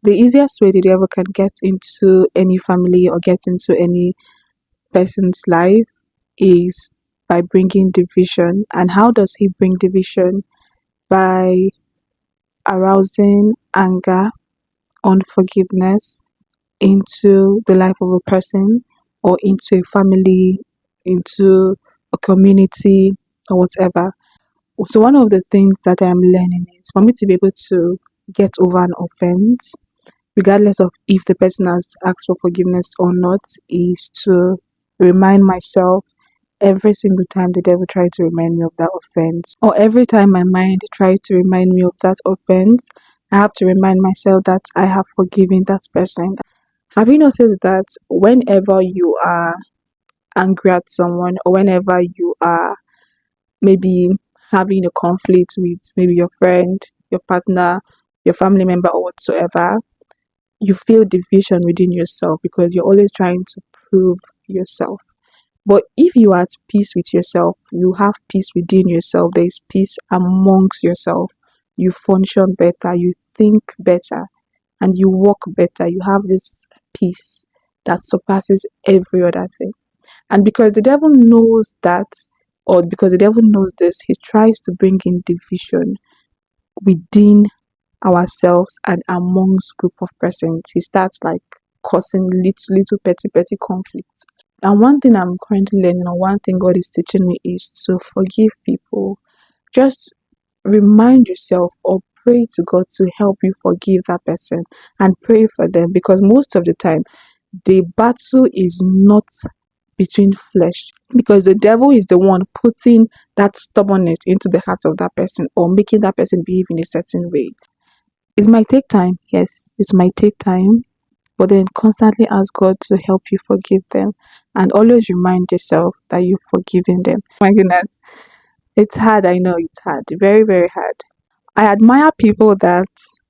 the easiest way the devil can get into any family or get into any person's life is by bringing division. And how does he bring division? By arousing anger, unforgiveness into the life of a person or into a family, into a community, or whatever. So, one of the things that I'm learning is for me to be able to get over an offense, regardless of if the person has asked for forgiveness or not, is to remind myself every single time the devil tried to remind me of that offense, or every time my mind tried to remind me of that offense, I have to remind myself that I have forgiven that person. Have you noticed that whenever you are angry at someone, or whenever you are maybe having a conflict with maybe your friend, your partner, your family member, or whatsoever, you feel division within yourself because you're always trying to prove yourself. But if you are at peace with yourself, you have peace within yourself, there is peace amongst yourself, you function better, you think better, and you walk better. You have this peace that surpasses every other thing. And because the devil knows that, or because the devil knows this, he tries to bring in division within ourselves and amongst group of persons. He starts like causing little petty conflicts. And one thing I'm currently learning, or one thing God is teaching me, is to forgive people. Just remind yourself or pray to God to help you forgive that person and pray for them, because most of the time the battle is not between flesh, because the devil is the one putting that stubbornness into the heart of that person or making that person behave in a certain way. It might take time, yes, it might take time, but then constantly ask God to help you forgive them and always remind yourself that you've forgiven them. My goodness, it's hard. I know it's hard, very, very hard. I admire people that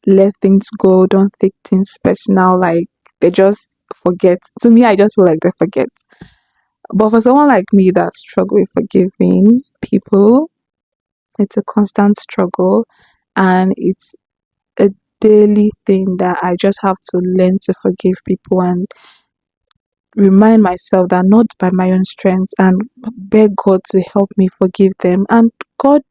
let things go, don't take things personal, like they just forget. To me, I just feel like they forget. But for someone like me that struggle with forgiving people, it's a constant struggle, and it's a daily thing that I just have to learn to forgive people and remind myself that not by my own strength, and beg God to help me forgive them. And God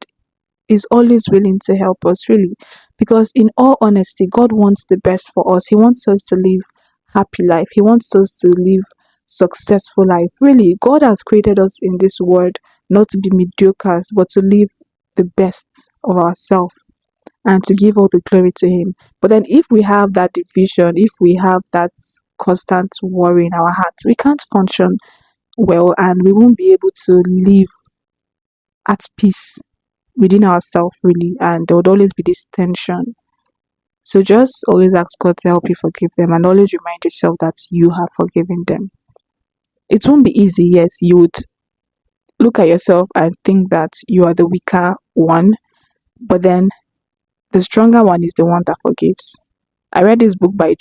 is always willing to help us, really, because in all honesty, God wants the best for us. He wants us to live happy life. He wants us to live successful life. Really, God has created us in this world not to be mediocre, but to live the best of ourselves and to give all the glory to Him. But then if we have that division, if we have that constant worry in our hearts, we can't function well, and we won't be able to live at peace within ourselves, really, and there would always be this tension. So just always ask God to help you forgive them, and always remind yourself that you have forgiven them. It won't be easy, yes. You would look at yourself and think that you are the weaker one, but then the stronger one is the one that forgives. I read this book by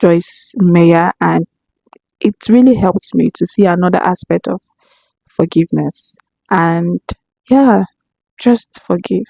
Joyce Meyer, and it really helps me to see another aspect of forgiveness. And yeah, just forgive.